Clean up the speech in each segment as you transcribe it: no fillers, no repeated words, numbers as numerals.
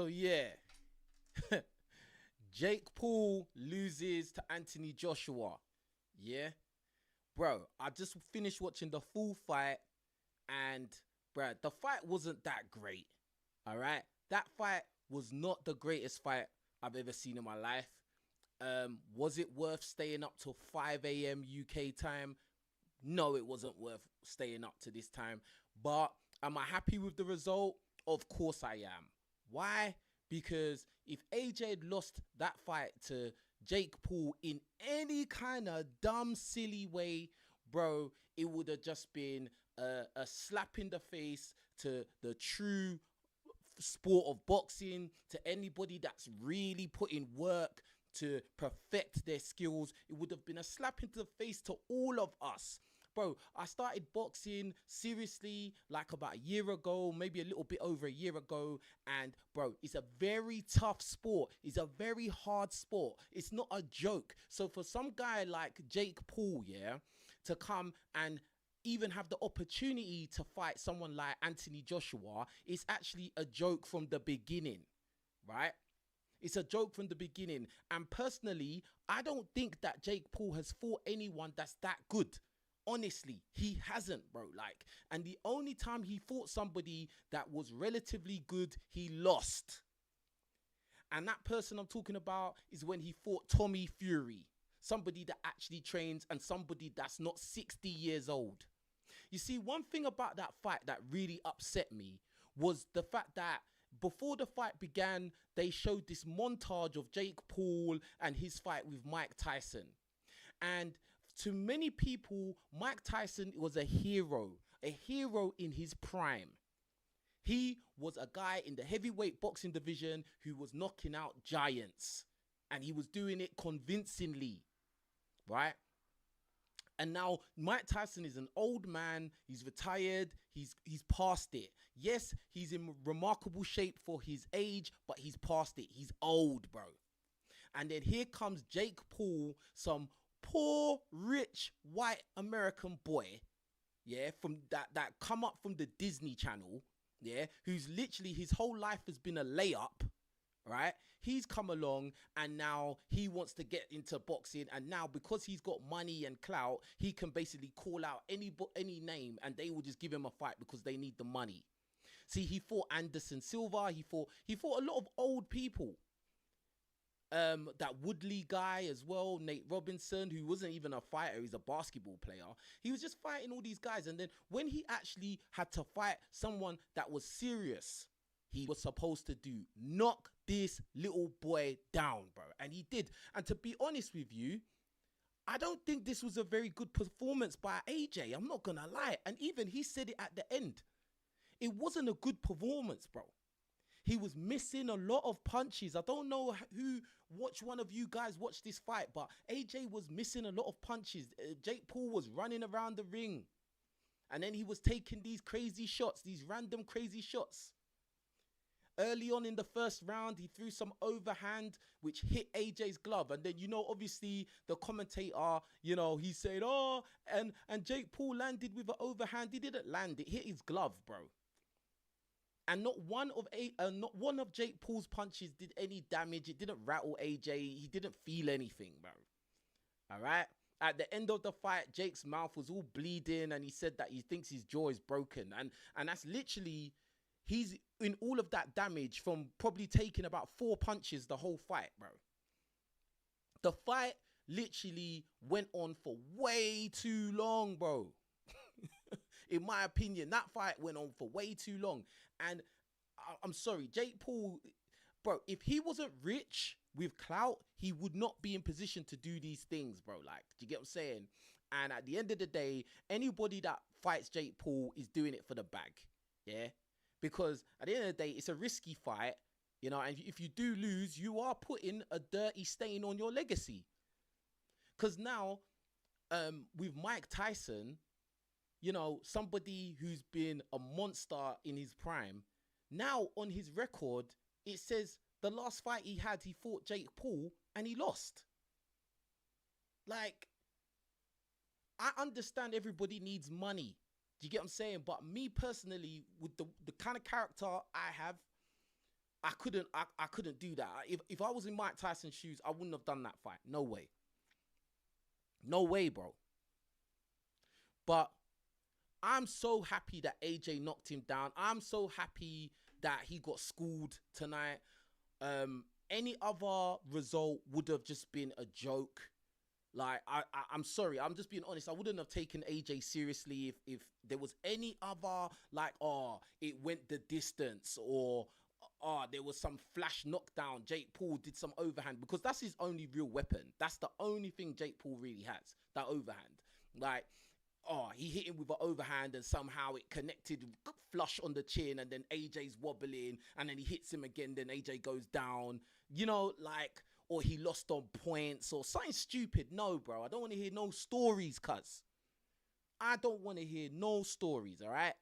So yeah, Jake Paul loses to Anthony Joshua. Yeah, bro, I just finished watching the full fight, and bro, the fight wasn't that great. All right, that fight was not the greatest fight I've ever seen in my life. Was it worth staying up till 5 a.m. UK time? No, it wasn't worth staying up to this time. But am I happy with the result? Of course I am. Why? Because if AJ had lost that fight to Jake Paul in any kind of dumb, silly way, bro, it would have just been a slap in the face to the true sport of boxing, to anybody that's really put in work to perfect their skills. It would have been a slap into the face to all of us. Bro, I started boxing seriously like about a year ago, maybe a little bit over a year ago. And bro, it's a very tough sport. It's a very hard sport. It's not a joke. So for some guy like Jake Paul, yeah, to come and even have the opportunity to fight someone like Anthony Joshua, it's actually a joke from the beginning, right? It's a joke from the beginning. And personally, I don't think that Jake Paul has fought anyone that's that good. Honestly, he hasn't, bro. Like, and the only time he fought somebody that was relatively good, he lost. And that person I'm talking about is when he fought Tommy Fury, somebody that actually trains and somebody that's not 60 years old. You see, one thing about that fight that really upset me was the fact that before the fight began, they showed this montage of Jake Paul and his fight with Mike Tyson. And to many people, Mike Tyson was a hero in his prime. He was a guy in the heavyweight boxing division who was knocking out giants. And he was doing it convincingly, right? And now Mike Tyson is an old man. He's retired. He's past it. Yes, he's in remarkable shape for his age, but he's past it. He's old, bro. And then here comes Jake Paul, some poor, rich, white American boy, yeah, from that come up from the Disney Channel, yeah, who's literally his whole life has been a layup, right? He's come along and now he wants to get into boxing, and now because he's got money and clout, he can basically call out any name and they will just give him a fight because they need the money. See, he fought Anderson Silva, he fought a lot of old people. That Woodley guy as well, Nate Robinson, who wasn't even a fighter, he's a basketball player. He was just fighting all these guys, and then when he actually had to fight someone that was serious, he was supposed to do knock this little boy down, bro. And he did. And to be honest with you, I don't think this was a very good performance by AJ. I'm not gonna lie. And even he said it at the end. It wasn't a good performance, bro. He was missing a lot of punches. I don't know which one of you guys watched this fight, but AJ was missing a lot of punches. Jake Paul was running around the ring. And then he was taking these crazy shots, these random crazy shots. Early on in the first round, he threw some overhand, which hit AJ's glove. And then, obviously the commentator, he said, oh, and Jake Paul landed with an overhand. He didn't land. It hit his glove, bro. And not one of Jake Paul's punches did any damage. It didn't rattle AJ. He didn't feel anything, bro. All right. At the end of the fight, Jake's mouth was all bleeding, and he said that he thinks his jaw is broken. And that's literally, he's in all of that damage from probably taking about 4 punches the whole fight, bro. The fight literally went on for way too long, bro. In my opinion, that fight went on for way too long. And I'm sorry, Jake Paul, bro, if he wasn't rich with clout, he would not be in position to do these things, bro. Like, do you get what I'm saying? And at the end of the day, anybody that fights Jake Paul is doing it for the bag. Yeah? Because at the end of the day, it's a risky fight, and if you do lose, you are putting a dirty stain on your legacy. Because now, with Mike Tyson, somebody who's been a monster in his prime, now on his record, it says the last fight he had, he fought Jake Paul and he lost. Like, I understand everybody needs money. Do you get what I'm saying? But me personally, with the kind of character I have, I couldn't do that. If I was in Mike Tyson's shoes, I wouldn't have done that fight. No way. No way, bro. But I'm so happy that AJ knocked him down. I'm so happy that he got schooled tonight. Any other result would have just been a joke. Like, I'm sorry, I'm just being honest. I wouldn't have taken AJ seriously if there was any other, like, oh, it went the distance, or oh, there was some flash knockdown. Jake Paul did some overhand, because that's his only real weapon. That's the only thing Jake Paul really has, that overhand. Like, oh, he hit him with an overhand and somehow it connected flush on the chin, and then AJ's wobbling, and then he hits him again, then AJ goes down. You know, like, or he lost on points or something stupid. No, bro, I don't want to hear no stories, cuz. I don't want to hear no stories, all right?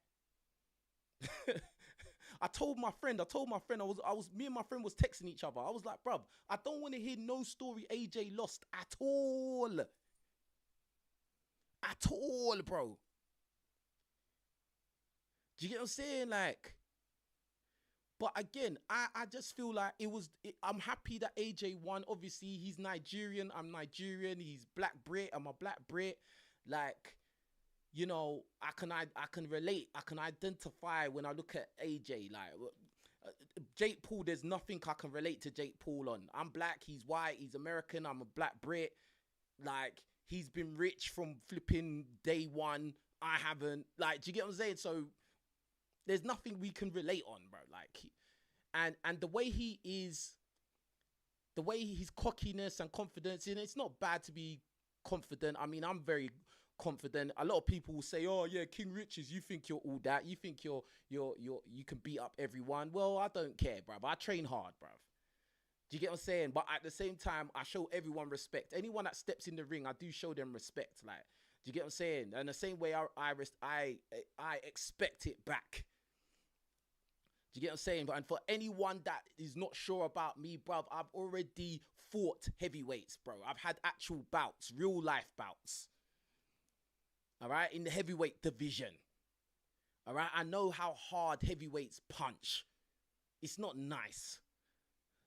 I told my friend, me and my friend was texting each other. I was like, bruv, I don't want to hear no story AJ lost at all. At all, bro. Do you get what I'm saying? Like, but again, I just feel like I'm happy that AJ won. Obviously, he's Nigerian. I'm Nigerian. He's Black Brit. I'm a Black Brit. Like, you know, I can relate. I can identify when I look at AJ. Like, Jake Paul, there's nothing I can relate to Jake Paul on. I'm black. He's white. He's American. I'm a Black Brit. Like, he's been rich from flipping day one. I haven't. Like, do you get what I'm saying? So there's nothing we can relate on, bro. Like, and the way he is, the way his cockiness and confidence, and it's not bad to be confident. I mean, I'm very confident. A lot of people will say, "Oh yeah, King Riches, you think you're all that? You think you can beat up everyone?" Well, I don't care, bro. I train hard, bro. Do you get what I'm saying? But at the same time, I show everyone respect. Anyone that steps in the ring, I do show them respect. Like, do you get what I'm saying? And the same way I expect it back. Do you get what I'm saying? And for anyone that is not sure about me, bruv, I've already fought heavyweights, bro. I've had actual bouts, real life bouts. All right? In the heavyweight division. All right? I know how hard heavyweights punch. It's not nice.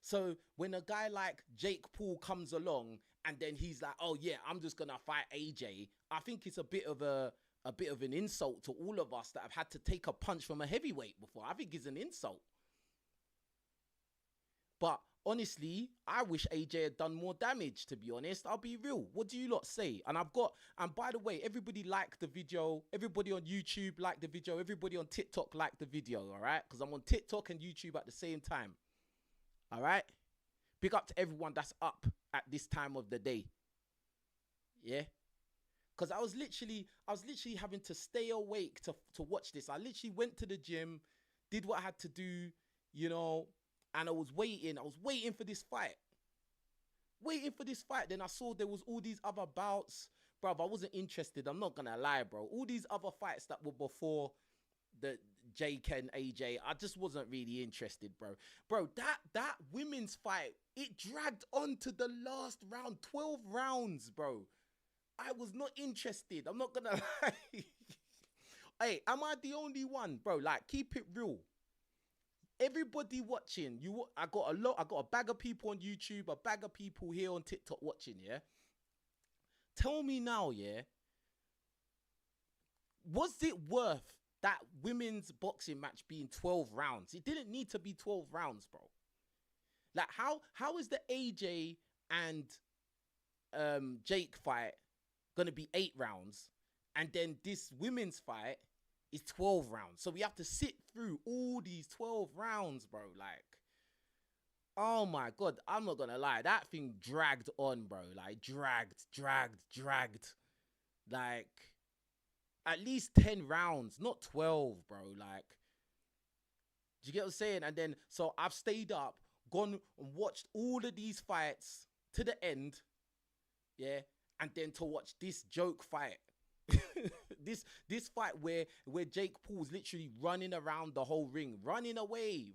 So when a guy like Jake Paul comes along and then he's like, oh yeah, I'm just going to fight AJ, I think it's a bit of an insult to all of us that have had to take a punch from a heavyweight before. I think it's an insult. But honestly, I wish AJ had done more damage, to be honest. I'll be real. What do you lot say? And by the way, everybody like the video. Everybody on YouTube like the video. Everybody on TikTok like the video, all right? Because I'm on TikTok and YouTube at the same time. All right? Big up to everyone that's up at this time of the day. Yeah? Because I was literally having to stay awake to watch this. I literally went to the gym, did what I had to do, you know, and I was waiting for this fight. Then I saw there was all these other bouts. Bruv, I wasn't interested. I'm not going to lie, bro. All these other fights that were before the Jake and AJ, I just wasn't really interested, bro. Bro, that women's fight, it dragged on to the last round, 12 rounds, bro. I was not interested. I'm not gonna lie. Hey, am I the only one, bro? Like, keep it real. Everybody watching, I got a bag of people on YouTube, a bag of people here on TikTok watching, yeah? Tell me now, yeah? Was it worth that women's boxing match being 12 rounds? It didn't need to be 12 rounds, bro. Like, how is the AJ and Jake fight gonna be 8 rounds, and then this women's fight is 12 rounds? So we have to sit through all these 12 rounds, bro. Like, oh my God, I'm not gonna lie, that thing dragged on, bro. Like, dragged. Like, at least 10 rounds, not 12, bro. Like, do you get what I'm saying? And then, so I've stayed up, gone and watched all of these fights to the end, yeah, and then to watch this joke fight. this fight where Jake Paul's literally running around the whole ring, running away,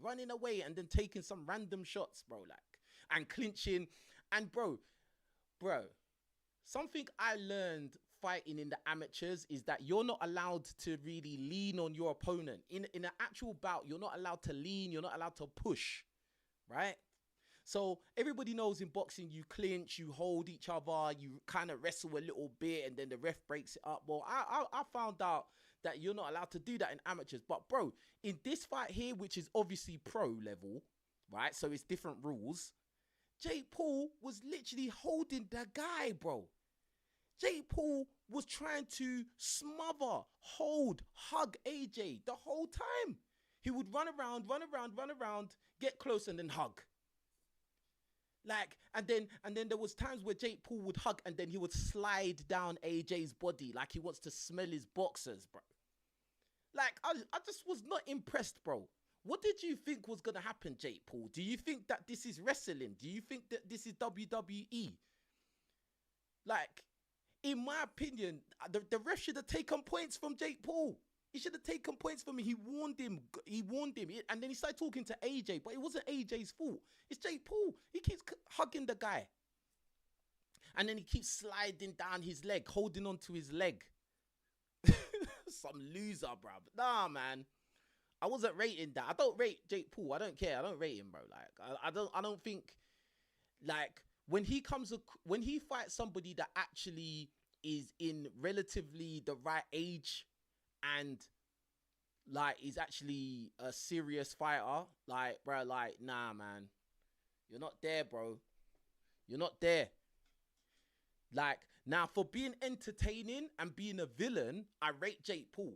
and then taking some random shots, bro, like, and clinching. And bro, something I learned fighting in the amateurs is that you're not allowed to really lean on your opponent. In an actual bout, you're not allowed to lean, you're not allowed to push. right? So everybody knows in boxing, you clinch, you hold each other, you kind of wrestle a little bit, and then the ref breaks it up. Well, I found out that you're not allowed to do that in amateurs. But bro, in this fight here, which is obviously pro level, right? So it's different rules. Jake Paul was literally holding the guy, bro. Jake Paul was trying to smother, hold, hug AJ the whole time. He would run around, get close, and then hug. Like, and then there was times where Jake Paul would hug and then he would slide down AJ's body like he wants to smell his boxers, bro. Like, I just was not impressed, bro. What did you think was gonna happen, Jake Paul? Do you think that this is wrestling? Do you think that this is WWE? Like, in my opinion, the ref should have taken points from Jake Paul. He should have taken points from him. He warned him. And then he started talking to AJ, but it wasn't AJ's fault. It's Jake Paul. He keeps hugging the guy. And then he keeps sliding down his leg, holding onto his leg. Some loser, bro. Nah, man. I wasn't rating that. I don't rate Jake Paul. I don't care. I don't rate him, bro. Like, I don't think, like, when he fights somebody that actually is in relatively the right age and like is actually a serious fighter, like, bro, like, nah, man, you're not there, bro. You're not there. Like, now, for being entertaining and being a villain, I rate Jake Paul.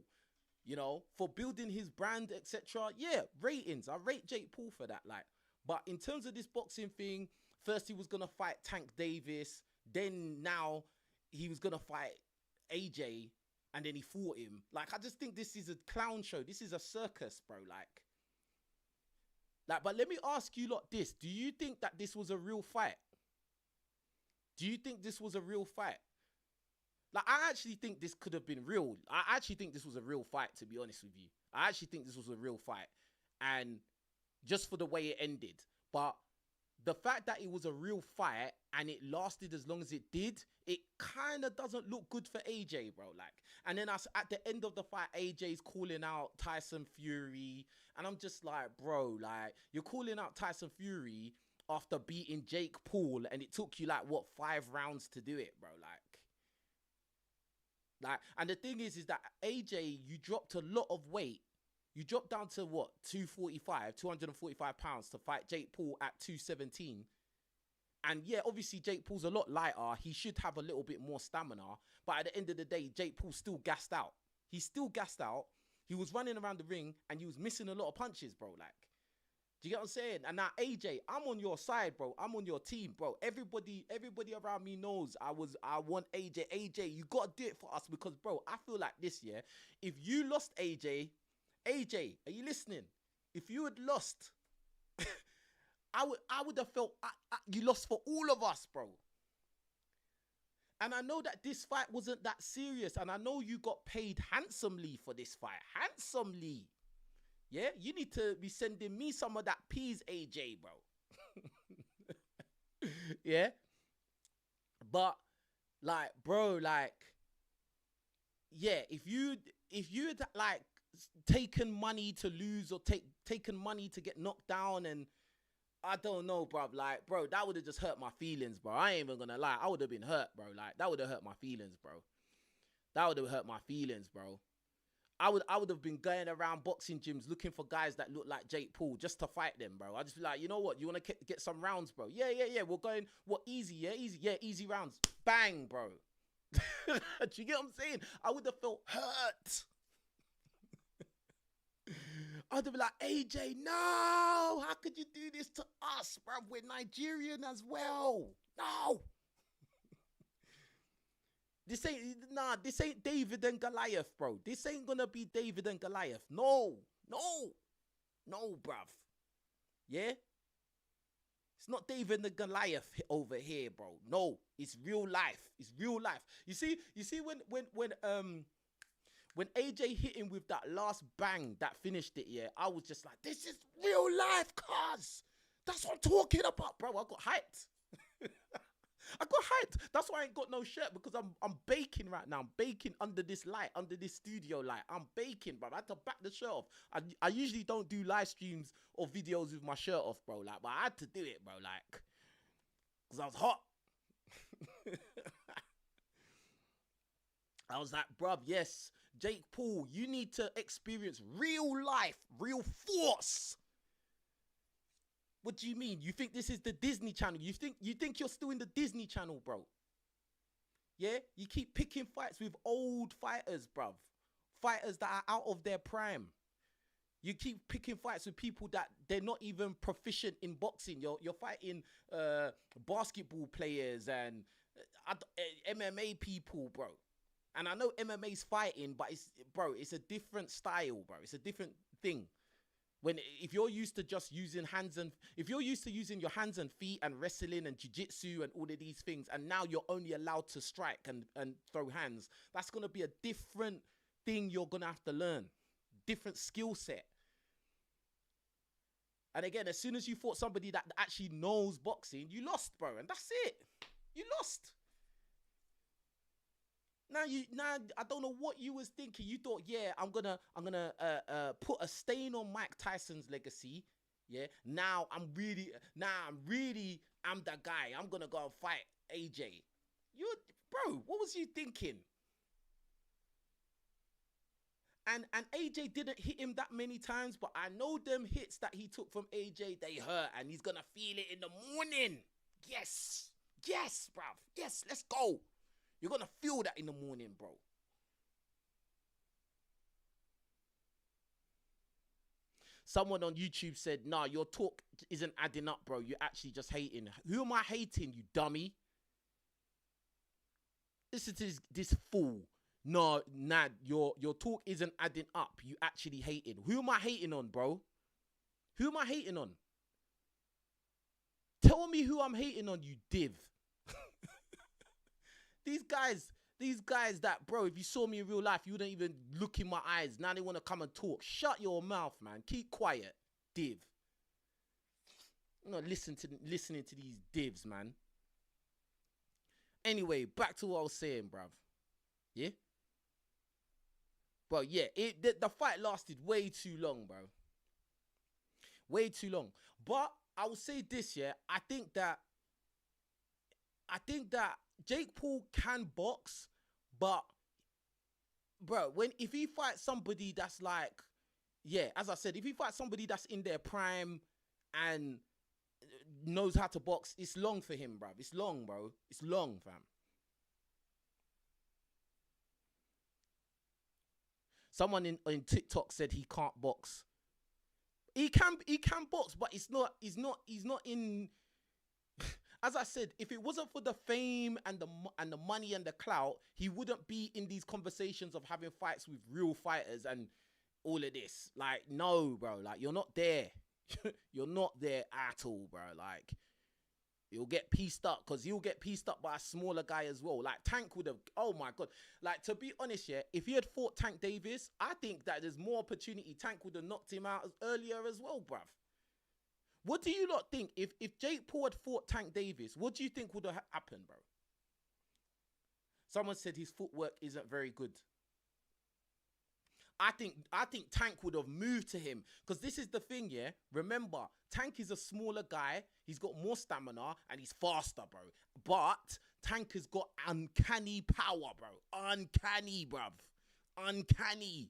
You know, for building his brand, etc. Yeah, ratings. I rate Jake Paul for that. Like, but in terms of this boxing thing, first he was gonna fight Tank Davis, then now he was gonna fight AJ, and then he fought him. Like, I just think this is a clown show. This is a circus, bro. Like, but let me ask you lot this. Do you think that this was a real fight? Do you think this was a real fight? Like, I actually think this could have been real. I actually think this was a real fight, to be honest with you. I actually think this was a real fight. And just for the way it ended. But the fact that it was a real fight and it lasted as long as it did, it kind of doesn't look good for AJ, bro. Like, and then at the end of the fight, AJ's calling out Tyson Fury. And I'm just like, bro, like, you're calling out Tyson Fury after beating Jake Paul. And it took you, like, what, 5 rounds to do it, bro. Like, and the thing is that AJ, you dropped a lot of weight. You dropped down to what, 245 pounds to fight Jake Paul at 217. And yeah, obviously Jake Paul's a lot lighter. He should have a little bit more stamina. But at the end of the day, Jake Paul still gassed out. He's still gassed out. He was running around the ring and he was missing a lot of punches, bro. Like, do you get what I'm saying? And now, AJ, I'm on your side, bro. I'm on your team, bro. Everybody around me knows I want AJ. AJ, you got to do it for us because, bro, I feel like this year, if you lost AJ, are you listening? If you had lost, I would have felt you lost for all of us, bro. And I know that this fight wasn't that serious. And I know you got paid handsomely for this fight. Handsomely. Yeah, you need to be sending me some of that peas, AJ, bro. Yeah. But, like, bro, like, yeah, if you had, like, taken money to lose or taken money to get knocked down, and I don't know, bro, like, bro, that would have just hurt my feelings, bro. I ain't even gonna lie. I would have been hurt, bro. Like, that would have hurt my feelings, bro. That would have hurt my feelings, bro. I would have been going around boxing gyms looking for guys that look like Jake Paul just to fight them, bro. I just be like, you know what? You want to get some rounds, bro? Yeah. We're going, what, easy, yeah? Easy, yeah, easy rounds. Bang, bro. Do you get what I'm saying? I would have felt hurt. I'd have been like, AJ, no! How could you do this to us, bro? We're Nigerian as well. No! This ain't David and Goliath, bro. This ain't gonna be David and Goliath. No, bruv. Yeah? It's not David and Goliath over here, bro. No, it's real life. It's real life. You see when AJ hit him with that last bang that finished it, yeah, I was just like, this is real life, cuz. That's what I'm talking about, bro. I got hyped. I got hyped. That's why I ain't got no shirt, because I'm baking right now. I'm baking under this light, under this studio light. I'm baking, bro. I had to back the shirt off. I usually don't do live streams or videos with my shirt off, bro. Like, but I had to do it, bro. Like, because I was hot. I was like, bruv, yes, Jake Paul, you need to experience real life, real force. What do you mean? You think this is the Disney Channel? You think you're still in the Disney Channel, bro? Yeah? You keep picking fights with old fighters, bruv. Fighters that are out of their prime. You keep picking fights with people that they're not even proficient in boxing. You're fighting basketball players and MMA people, bro. And I know MMA's fighting, but it's a different style, bro. It's a different thing. If you're used to just using if you're used to using your hands and feet and wrestling and jiu-jitsu and all of these things, and now you're only allowed to strike and throw hands, that's going to be a different thing you're going to have to learn. Different skill set. And again, as soon as you fought somebody that actually knows boxing, you lost, bro. And that's it. You lost. Now I don't know what you was thinking. You thought, yeah, I'm gonna put a stain on Mike Tyson's legacy. Yeah. I'm the guy. I'm gonna go and fight AJ. Bro, what was you thinking? And AJ didn't hit him that many times, but I know them hits that he took from AJ, they hurt, and he's gonna feel it in the morning. Yes, bruv. Yes, let's go. You're going to feel that in the morning, bro. Someone on YouTube said, nah, your talk isn't adding up, bro. You're actually just hating. Who am I hating, you dummy? Listen to this fool. No, nah, your talk isn't adding up. You actually hating. Who am I hating on, bro? Who am I hating on? Tell me who I'm hating on, you div. These guys that, bro, if you saw me in real life, you wouldn't even look in my eyes. Now they want to come and talk. Shut your mouth, man. Keep quiet, div. I'm not listening to these divs, man. Anyway, back to what I was saying, bruv. Yeah? Bro, yeah, the fight lasted way too long, bro. Way too long. But I will say this, yeah. I think that Jake Paul can box, but bro, if he fights somebody that's like, yeah, as I said, if he fights somebody that's in their prime and knows how to box, it's long for him, bro. It's long, bro. It's long, fam. Someone in TikTok said he can't box. He can box, but he's not in. As I said, if it wasn't for the fame and the money and the clout, he wouldn't be in these conversations of having fights with real fighters and all of this. Like, no, bro. Like, you're not there. You're not there at all, bro. Like, you'll get pieced up, because he'll get pieced up by a smaller guy as well. Like, Tank would have, oh my God. Like, to be honest, yeah, if he had fought Tank Davis, I think that there's more opportunity. Tank would have knocked him out earlier as well, bruv. What do you lot think? If Jake Paul had fought Tank Davis, what do you think would have happened, bro? Someone said his footwork isn't very good. I think Tank would have moved to him, because this is the thing, yeah? Remember, Tank is a smaller guy. He's got more stamina and he's faster, bro. But Tank has got uncanny power, bro. Uncanny, bruv. Uncanny.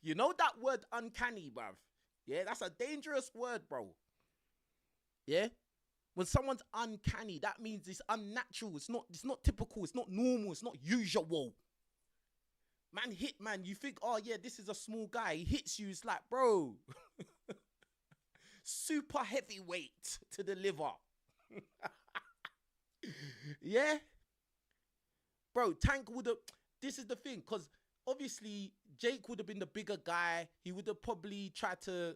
You know that word uncanny, bruv? Yeah, that's a dangerous word, bro. Yeah? When someone's uncanny, that means it's unnatural. It's not typical. It's not normal. It's not usual. Man hit, man. You think, oh yeah, this is a small guy. He hits you. It's like, bro. Super heavyweight to the liver. Yeah? Bro, Tank would have... This is the thing, because obviously Jake would have been the bigger guy. He would have probably tried to...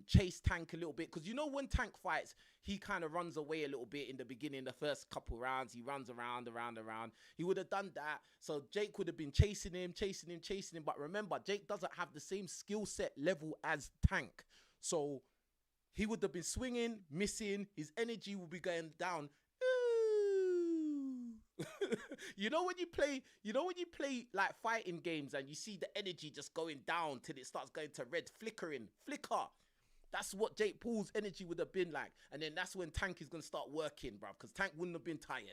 chase Tank a little bit, because when Tank fights, he kind of runs away a little bit in the beginning. The first couple rounds, he runs around. He would have done that, so Jake would have been chasing him. But remember, Jake doesn't have the same skill set level as Tank, so he would have been swinging, missing. His energy will be going down. you know when you play like fighting games and you see the energy just going down till it starts going to red, flicker. That's what Jake Paul's energy would have been like. And then that's when Tank is going to start working, bruv. Because Tank wouldn't have been tired.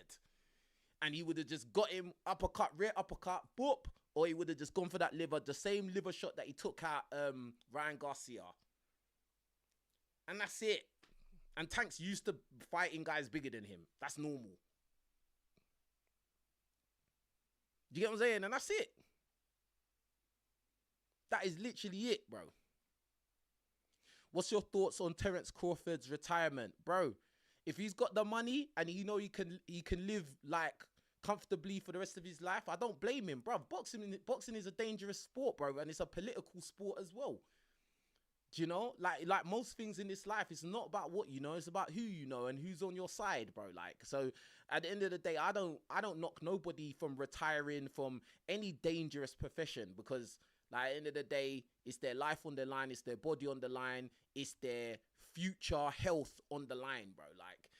And he would have just got him uppercut, rear uppercut, boop. Or he would have just gone for that liver, the same liver shot that he took out Ryan Garcia. And that's it. And Tank's used to fighting guys bigger than him. That's normal. Do you get what I'm saying? And that's it. That is literally it, bro. What's your thoughts on Terence Crawford's retirement? Bro, if he's got the money and he can live like comfortably for the rest of his life, I don't blame him, bro. Boxing is a dangerous sport, bro, and it's a political sport as well. Do you know? Like most things in this life, it's not about what you know, it's about who you know and who's on your side, bro. Like, so at the end of the day, I don't knock nobody from retiring from any dangerous profession, because like, at the end of the day, it's their life on the line, it's their body on the line, it's their future health on the line, bro. Like,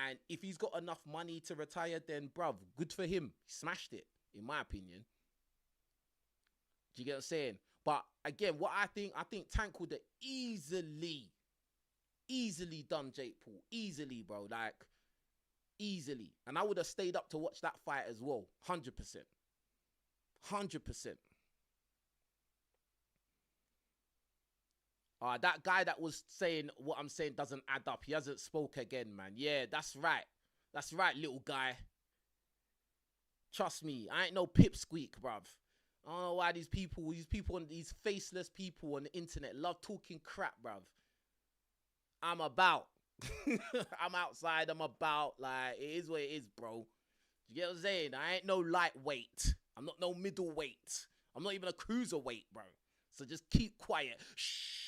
and if he's got enough money to retire, then, bruv, good for him. He smashed it, in my opinion. Do you get what I'm saying? But again, what I think Tank would have easily done Jake Paul. Easily, bro. Like, easily. And I would have stayed up to watch that fight as well. 100%. 100%. That guy that was saying what I'm saying doesn't add up. He hasn't spoke again, man. Yeah, that's right. That's right, little guy. Trust me, I ain't no pipsqueak, bruv. I don't know why these faceless people on the internet love talking crap, bruv. I'm about. I'm outside, I'm about. Like, it is what it is, bro. You get what I'm saying? I ain't no lightweight. I'm not no middleweight. I'm not even a cruiserweight, bro. So just keep quiet. Shh.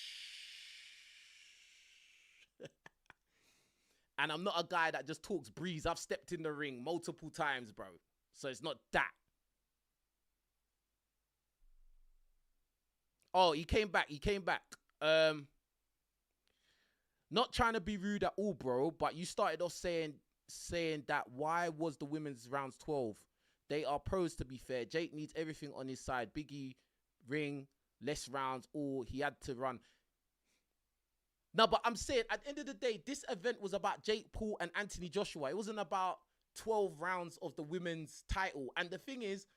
And I'm not a guy that just talks breeze. I've stepped in the ring multiple times, bro. So it's not that. Oh, he came back. Not trying to be rude at all, bro, but you started off saying that why was the women's rounds 12? They are pros, to be fair. Jake needs everything on his side. Biggie, ring, less rounds, all he had to run. No, but I'm saying, at the end of the day, this event was about Jake Paul and Anthony Joshua. It wasn't about 12 rounds of the women's title. And the thing is,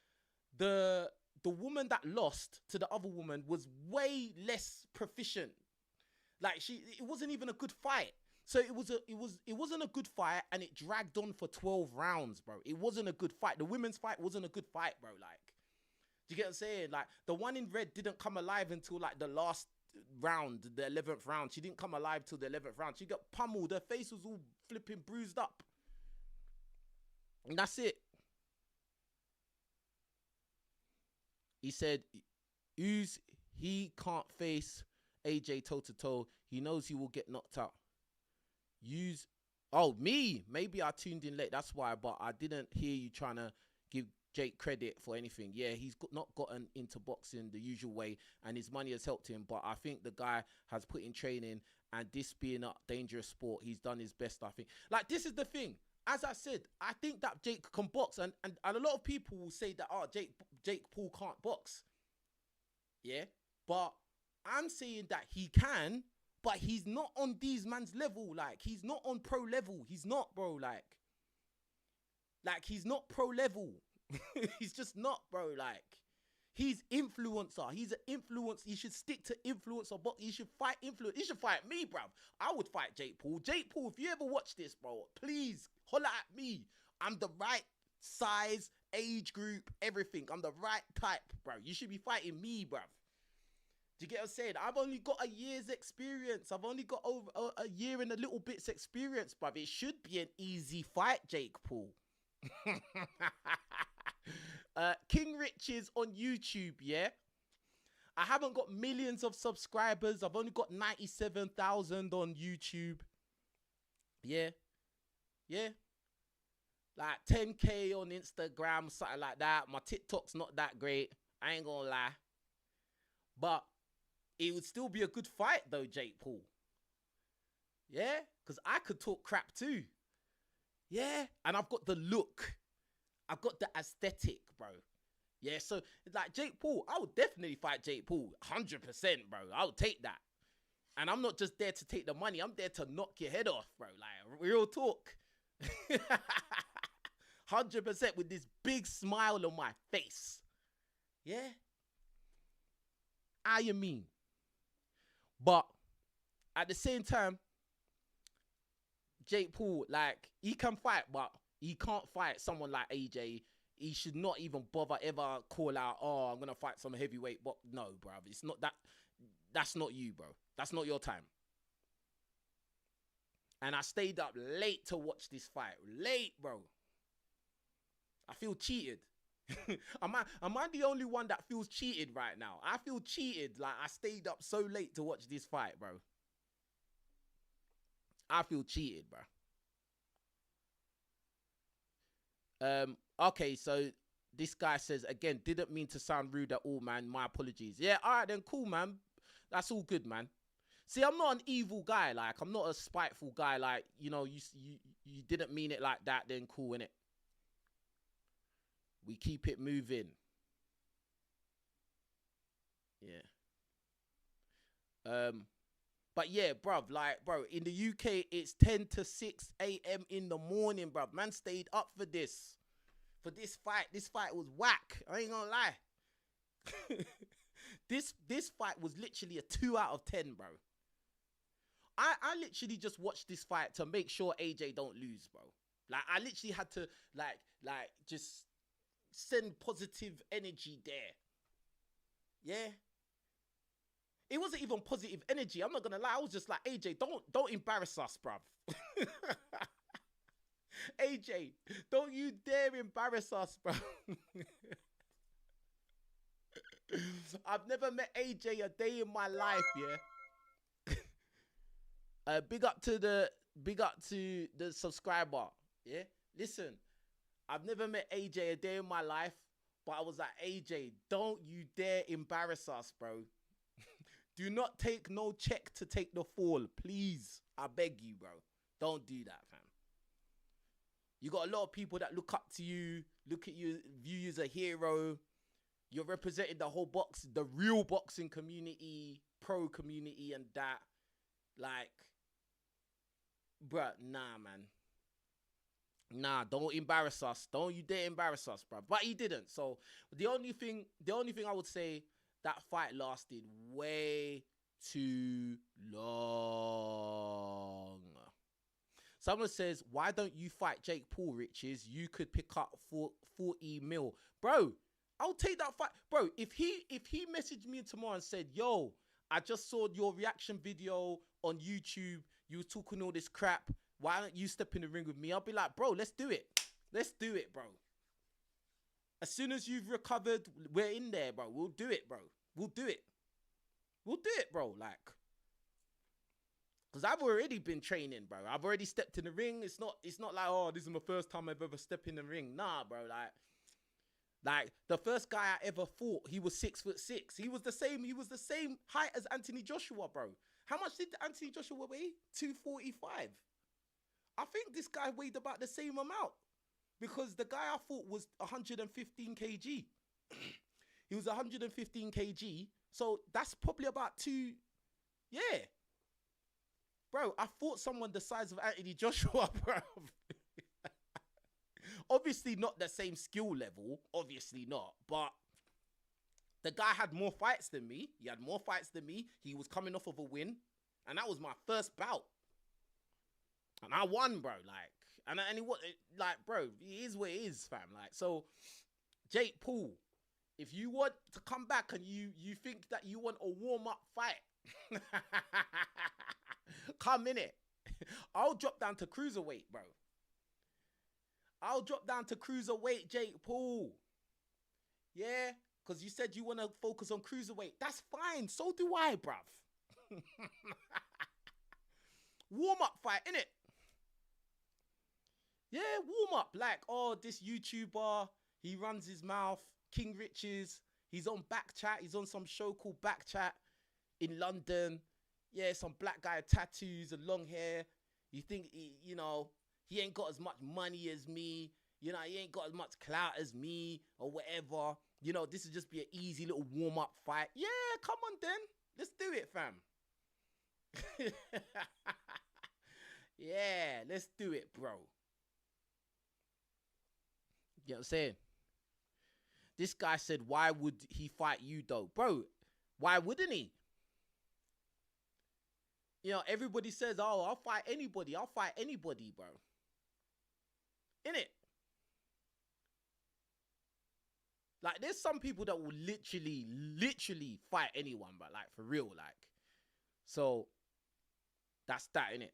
the woman that lost to the other woman was way less proficient. Like, it wasn't even a good fight. So it wasn't a good fight, and it dragged on for 12 rounds, bro. It wasn't a good fight. The women's fight wasn't a good fight, bro. Like, do you get what I'm saying? Like, the one in red didn't come alive until like the last round, the 11th round. She didn't come alive till the 11th round. She got pummeled. Her face was all flipping bruised up. And that's it. He said, he can't face AJ toe-to-toe. He knows he will get knocked out. Me. Maybe I tuned in late. That's why. But I didn't hear you trying to give Jake credit for anything. Yeah, he's not gotten into boxing the usual way, and his money has helped him. But I think the guy has put in training, and this being a dangerous sport, he's done his best, I think. Like, this is the thing. As I said, I think that Jake can box, and a lot of people will say that, Jake Paul can't box. Yeah, but I'm saying that he can, but he's not on these man's level. Like, he's not on pro level. He's not, bro. Like he's not pro level. He's just not, bro. Like, he's influencer. He's an influencer. He should stick to influencer, but he should fight influence. He should fight me, bro. I would fight Jake Paul. Jake Paul, if you ever watch this, bro, please holler at me. I'm the right size, age group, everything. I'm the right type, bro. You should be fighting me, bro. Do you get what I'm saying? I've only got a year's experience. I've only got over a year and a little bit's experience, bruv. It should be an easy fight, Jake Paul. King Riches on YouTube, yeah? I haven't got millions of subscribers. I've only got 97,000 on YouTube. Yeah. Yeah. Like 10K on Instagram, something like that. My TikTok's not that great. I ain't gonna lie. But it would still be a good fight though, Jake Paul. Yeah? Because I could talk crap too. Yeah? And I've got the look. I got the aesthetic, bro. Yeah, so like Jake Paul, I would definitely fight Jake Paul, 100%, bro. I would take that. And I'm not just there to take the money. I'm there to knock your head off, bro. Like, real talk. 100% with this big smile on my face. Yeah? How you mean? But at the same time, Jake Paul, like, he can fight, but he can't fight someone like AJ. He should not even bother ever call out, oh, I'm going to fight some heavyweight. But no, bro. It's not that. That's not you, bro. That's not your time. And I stayed up late to watch this fight. Late, bro. I feel cheated. am I the only one that feels cheated right now? I feel cheated. Like, I stayed up so late to watch this fight, bro. I feel cheated, bro. Okay, so this guy says, again, didn't mean to sound rude at all, man. My apologies. Yeah, all right, then, cool, man. That's all good, man. See, I'm not an evil guy. Like, I'm not a spiteful guy. Like, you know, you didn't mean it like that, then cool, innit? We keep it moving. Yeah. But yeah, bruv, like, bro, in the UK, it's 10 to 6 a.m. in the morning, bruv. Man stayed up for this. For this fight. This fight was whack. I ain't gonna lie. This fight was literally a 2 out of 10, bro. I literally just watched this fight to make sure AJ don't lose, bro. Like, I literally had to, like, just send positive energy there. Yeah? It wasn't even positive energy. I'm not gonna lie. I was just like, AJ, don't embarrass us, bruv. AJ, don't you dare embarrass us, bro. I've never met AJ a day in my life, yeah. Big up to the subscriber, yeah. Listen, I've never met AJ a day in my life, but I was like, AJ, don't you dare embarrass us, bro. Do not take no check to take the fall, please. I beg you, bro. Don't do that, fam. You got a lot of people that look up to you, look at you, view you as a hero. You're representing the whole the real boxing community, pro community and that. Like, bruh, nah, man. Nah, don't embarrass us. Don't you dare embarrass us, bruh. But he didn't. So the only thing I would say, that fight lasted way too long. Someone says, why don't you fight Jake Paul, Riches? You could pick up 40 mil. Bro, I'll take that fight. Bro, if he messaged me tomorrow and said, yo, I just saw your reaction video on YouTube. You was talking all this crap. Why don't you step in the ring with me? I'll be like, bro, let's do it. Let's do it, bro. As soon as you've recovered, we're in there, bro. We'll do it, bro. We'll do it. We'll do it, bro. Like, because I've already been training, bro. I've already stepped in the ring. It's not like, oh, this is my first time I've ever stepped in the ring. Nah, bro. Like the first guy I ever fought, he was 6'6". He was the same height as Anthony Joshua, bro. How much did Anthony Joshua weigh? 245. I think this guy weighed about the same amount, because the guy I fought was 115 kg. He was 115 kg. So that's probably about yeah. Bro, I fought someone the size of Anthony Joshua, bro. Obviously not the same skill level. Obviously not. But the guy had more fights than me. He had more fights than me. He was coming off of a win. And that was my first bout. And I won, bro. Bro, it is what it is, fam. Like, so, Jake Paul, if you want to come back and you think that you want a warm-up fight, come in it. I'll drop down to cruiserweight, bro. I'll drop down to cruiserweight, Jake Paul. Yeah, because you said you want to focus on cruiserweight. That's fine. So do I, bruv. Warm-up fight, innit? Yeah, warm-up. Like, oh, this YouTuber, he runs his mouth. King Riches. He's on Backchat. He's on some show called Backchat in London. Yeah, some black guy with tattoos and long hair. You think, he ain't got as much money as me. You know, he ain't got as much clout as me or whatever. You know, this would just be an easy little warm-up fight. Yeah, come on then. Let's do it, fam. Yeah, let's do it, bro. You know what I'm saying? This guy said, why would he fight you though? Bro, why wouldn't he? You know, everybody says, oh, I'll fight anybody. I'll fight anybody, bro. Innit? Like, there's some people that will literally fight anyone, but like, for real, like. So, that's that, innit?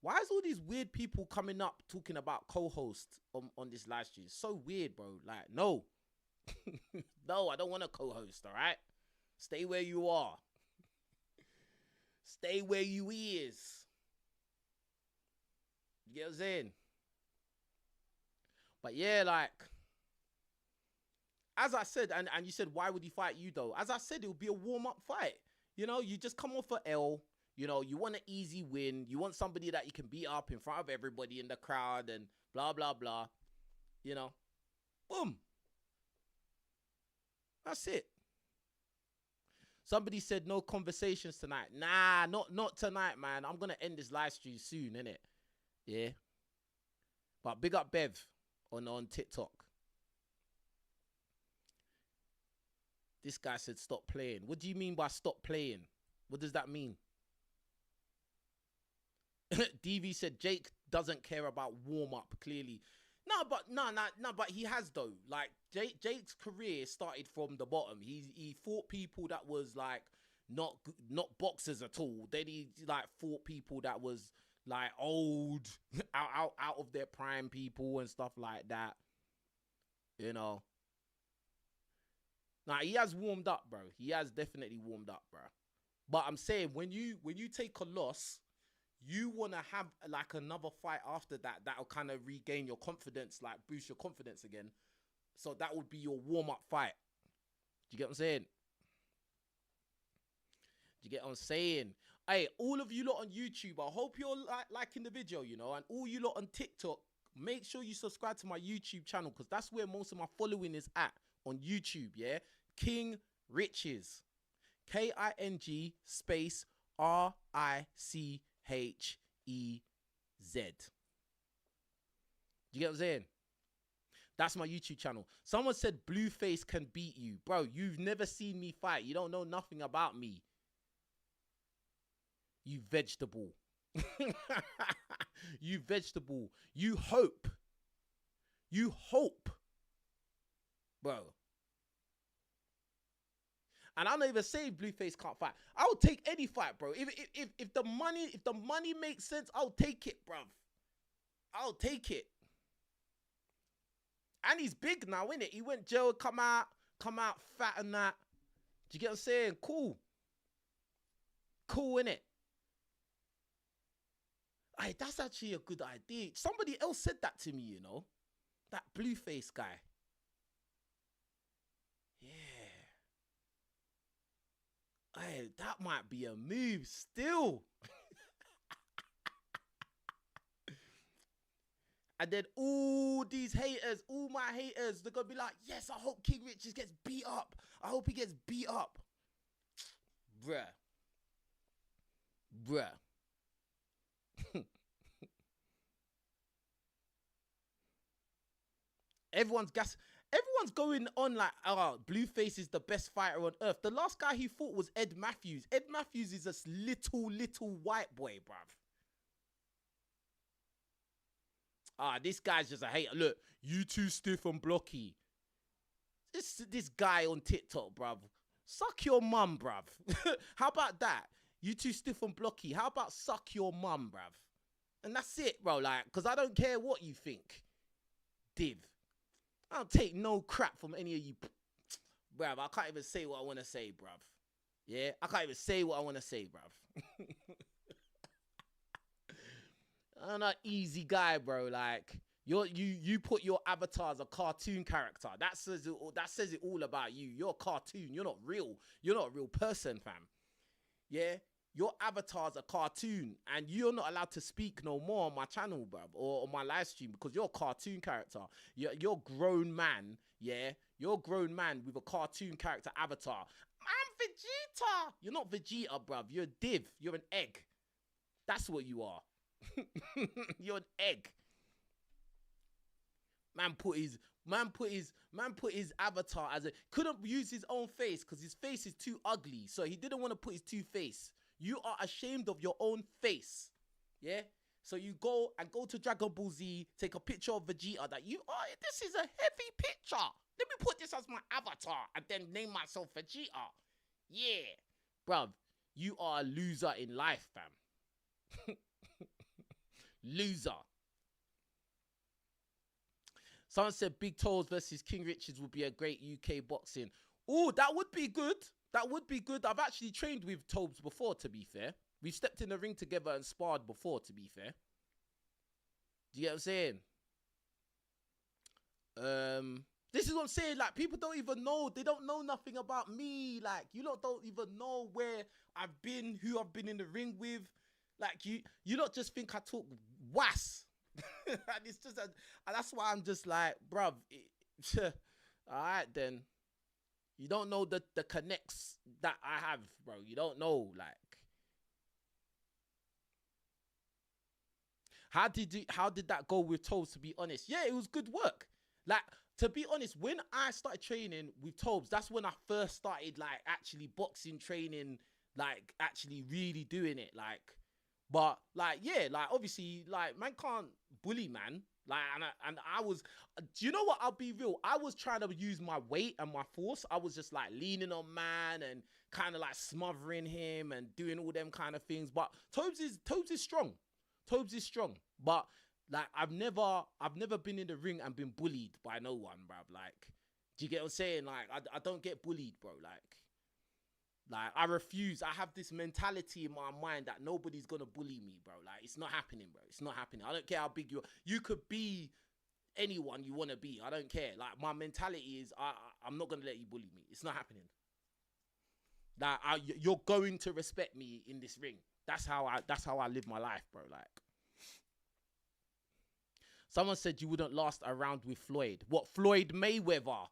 Why is all these weird people coming up talking about co-host on this live stream? It's so weird, bro. Like, no. No, I don't want a co-host, all right? Stay where you are. Stay where you is. You get what I'm saying? But yeah, like, as I said, and you said, why would he fight you though? As I said, it would be a warm-up fight. You know, you just come off an L. You know, you want an easy win. You want somebody that you can beat up in front of everybody in the crowd and blah, blah, blah. You know, boom. That's it. Somebody said no conversations tonight. Nah, not tonight, man. I'm going to end this live stream soon, innit? Yeah. But big up Bev on TikTok. This guy said stop playing. What do you mean by stop playing? What does that mean? DV said Jake doesn't care about warm-up, clearly. No, but he has though. Like Jake's career started from the bottom. He fought people that was like not boxers at all. Then he like fought people that was like old, out of their prime people and stuff like that. You know. Nah, he has warmed up, bro. He has definitely warmed up, bro. But I'm saying when you take a loss, you want to have like another fight after that that'll kind of regain your confidence, like boost your confidence again. So that would be your warm-up fight. Do you get what I'm saying? Do you get what I'm saying? Hey, all of you lot on YouTube, I hope you're liking the video, you know, and all you lot on TikTok, make sure you subscribe to my YouTube channel because that's where most of my following is at, on YouTube, yeah? King Riches. King space RICHEZ. Do you get what I'm saying? That's my YouTube channel. Someone said Blueface can beat you. Bro, you've never seen me fight. You don't know nothing about me. You vegetable. You vegetable. You hope. You hope. Bro. And I don't even say Blueface can't fight. I would take any fight, bro. If the money makes sense, I'll take it, bruv. I'll take it. And he's big now, innit? He went jail, come out fat and that. Do you get what I'm saying? Cool. Cool, innit? Hey, that's actually a good idea. Somebody else said that to me, you know? That Blueface guy. Yeah. Hey, that might be a move still. And then all these haters, all my haters, they're going to be like, yes, I hope King Richards gets beat up. I hope he gets beat up. Bruh. Everyone's going on like, oh, Blueface is the best fighter on earth. The last guy he fought was Ed Matthews. Ed Matthews is a little white boy, bruv. This guy's just a hater. Look, you too stiff and blocky. This guy on TikTok, bruv. Suck your mum, bruv. How about that? You too stiff and blocky. How about suck your mum, bruv? And that's it, bro. Like, because I don't care what you think. Div. I don't take no crap from any of you. Bruv, I can't even say what I want to say, bruv. Yeah? I can't even say what I want to say, bruv. I'm not easy guy, bro. Like, you put your avatar as a cartoon character. That says it all about you. You're a cartoon. You're not real. You're not a real person, fam. Yeah? your avatar's a cartoon and you're not allowed to speak no more on my channel, bruv, or on my live stream because you're a cartoon character. You're a grown man, yeah? You're a grown man with a cartoon character avatar. I'm Vegeta. You're not Vegeta, bruv. You're a div. You're an egg. That's what you are. You're an egg. Man put his avatar as a couldn't use his own face because his face is too ugly. So he didn't want to put his two face. You are ashamed of your own face. Yeah? So you go to Dragon Ball Z, take a picture of Vegeta that you are, this is a heavy picture. Let me put this as my avatar and then name myself Vegeta. Yeah. Bruv, you are a loser in life, fam. Loser. Someone said Big Toes versus King Richards would be a great UK boxing. Oh, that would be good. That would be good. I've actually trained with Tobes before, to be fair. We've stepped in the ring together and sparred before, to be fair. Do you get what I'm saying? This is what I'm saying. Like, people don't even know. They don't know nothing about me. Like, you lot don't even know where I've been, who I've been in the ring with. Like, you lot just think I talk was. And it's just, and that's why I'm just like, bruv, all right then. You don't know the connects that I have, bro. You don't know, like. How did that go with Tobes, to be honest? Yeah, it was good work. Like, to be honest, when I started training with Tobes, that's when I first started, like, actually boxing training, like, actually really doing it, like. But, like, yeah, like, obviously, like, man can't bully, man. Like, and I was, do you know what? I'll be real. I was trying to use my weight and my force. I was just, like, leaning on man and kind of, like, smothering him and doing all them kind of things. But Tobes is strong. Tobes is strong. But, like, I've never been in the ring and been bullied by no one, bruv. Like, do you get what I'm saying? Like, I don't get bullied, bro. Like, I refuse. I have this mentality in my mind that nobody's going to bully me, bro. Like, it's not happening, bro. It's not happening. I don't care how big you are. You could be anyone you want to be. I don't care. Like, my mentality is I'm not going to let you bully me. It's not happening. Like, you're going to respect me in this ring. That's how I live my life, bro. Like, someone said you wouldn't last a round with Floyd. What, Floyd Mayweather?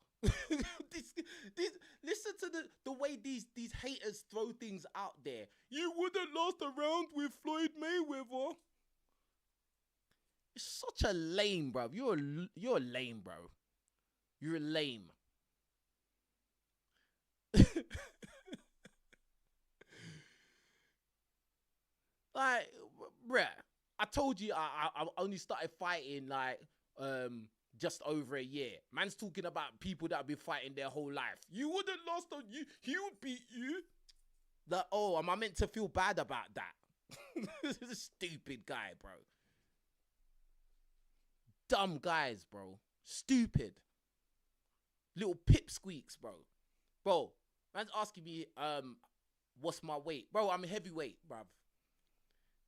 Listen to the way these haters throw things out there. You wouldn't last a round with Floyd Mayweather. You're such a lame, bro. You're a lame, bro. You're a lame. Like, bruh, I told you I only started fighting like just over a year. Man's talking about people that have been fighting their whole life. You wouldn't last on you. He would beat you. Like, oh, am I meant to feel bad about that? This is a stupid guy, bro. Dumb guys, bro. Stupid. Little pipsqueaks, bro. Bro, man's asking me, what's my weight? Bro, I'm a heavyweight, bruv.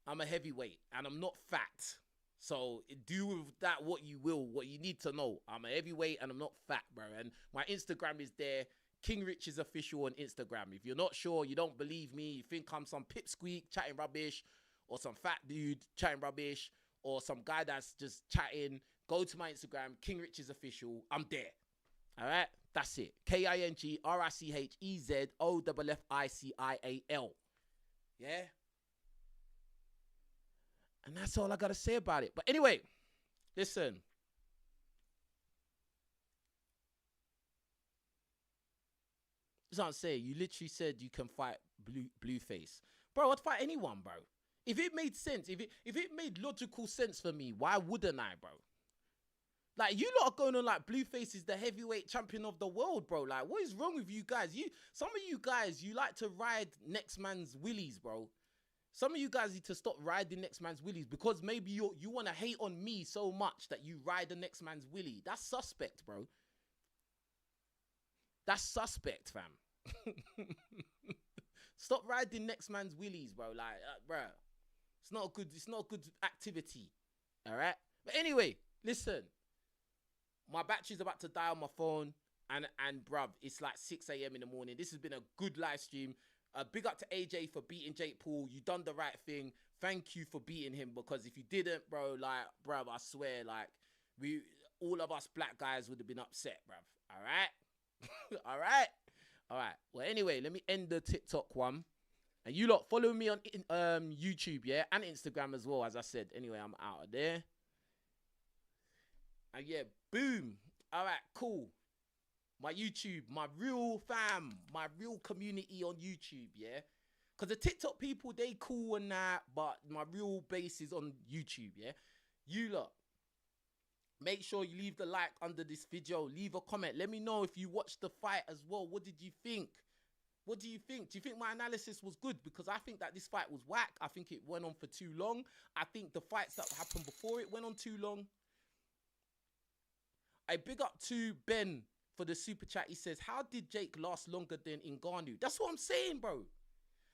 I'm a heavyweight and I'm not fat. So do with that what you will, what you need to know. I'm a heavyweight and I'm not fat, bro. And my Instagram is there. King Rich is official on Instagram. If you're not sure, you don't believe me, you think I'm some pipsqueak chatting rubbish or some fat dude chatting rubbish or some guy that's just chatting, go to my Instagram, King Rich is official. I'm there. All right? That's it. KINGRICHEZOFFICIAL. Yeah? And that's all I got to say about it. But anyway, listen. That's what I'm saying. You literally said you can fight Blueface. Bro, I'd fight anyone, bro. If it made sense, if it made logical sense for me, why wouldn't I, bro? Like, you lot are going on like Blueface is the heavyweight champion of the world, bro. Like, what is wrong with you guys? Some of you guys, you like to ride next man's willies, bro. Some of you guys need to stop riding next man's willies because maybe you want to hate on me so much that you ride the next man's willy. That's suspect, bro. That's suspect, fam. Stop riding next man's willies, bro. Like, bro, it's not a good activity. All right. But anyway, listen. My battery's about to die on my phone, and bruv, it's like 6 a.m. in the morning. This has been a good live stream. Big up to AJ for beating Jake Paul. You done the right thing. Thank you for beating him, because if you didn't, bro, like, bro, I swear, like, all of us black guys would have been upset, bro. All right? All right? All right. Well, anyway, let me end the TikTok one. And you lot follow me on YouTube, yeah, and Instagram as well, as I said. Anyway, I'm out of there. And yeah, boom. All right, cool. My YouTube, my real fam, my real community on YouTube, yeah. Because the TikTok people, they cool and that, but my real base is on YouTube, yeah. You lot, make sure you leave the like under this video. Leave a comment. Let me know if you watched the fight as well. What did you think? What do you think? Do you think my analysis was good? Because I think that this fight was whack. I think it went on for too long. I think the fights that happened before it went on too long. I big up to Ben for the super chat. He says, how did Jake last longer than Ngannou? That's what I'm saying, bro.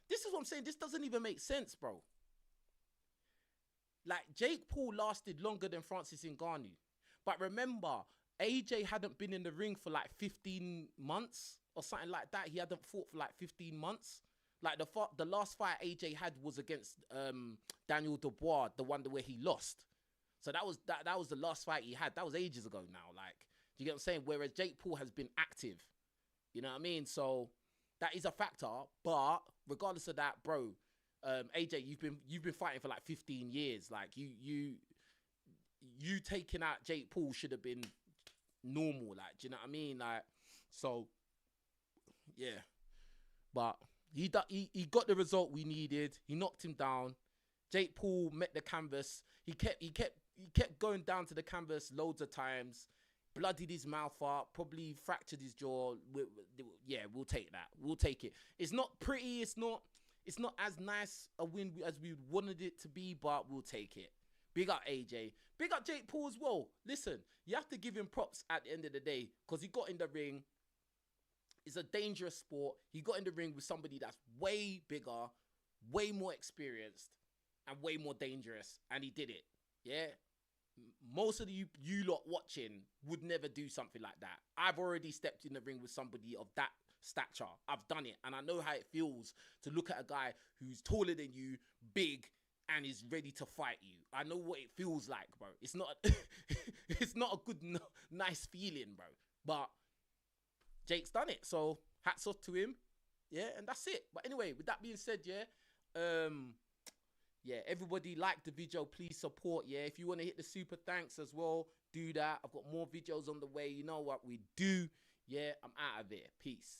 This is what I'm saying. This doesn't even make sense, bro. Like, Jake Paul lasted longer than Francis Ngannou. But remember, AJ hadn't been in the ring for like 15 months or something like that. He hadn't fought for like 15 months. Like, the last fight AJ had was against Daniel Dubois, the one where he lost. So that was the last fight he had. That was ages ago now. Like, do you get what I'm saying? Whereas Jake Paul has been active. You know what I mean? So that is a factor. But regardless of that, bro, AJ, you've been fighting for like 15 years. Like, you taking out Jake Paul should have been normal. Like, do you know what I mean? Like, so yeah. But he got the result we needed. He knocked him down. Jake Paul met the canvas. He kept going down to the canvas loads of times. Bloodied his mouth up. Probably fractured his jaw. Yeah, we'll take that. We'll take it. It's not pretty. It's not as nice a win as we wanted it to be, but we'll take it. Big up AJ. Big up Jake Paul as well. Listen, you have to give him props at the end of the day, because he got in the ring. It's a dangerous sport. He got in the ring with somebody that's way bigger, way more experienced, and way more dangerous, and he did it. Yeah, most of you lot watching would never do something like that. I've already stepped in the ring with somebody of that stature. I've done it, and I know how it feels to look at a guy who's taller than you, big, and is ready to fight you. I know what it feels like, bro. It's not it's not a good nice feeling, bro. But Jake's done it, so hats off to him. Yeah, and that's it. But anyway, with that being said, yeah, yeah, everybody like the video, please support. Yeah, if you want to hit the super thanks as well, do that. I've got more videos on the way. You know what we do. Yeah, I'm out of here. Peace.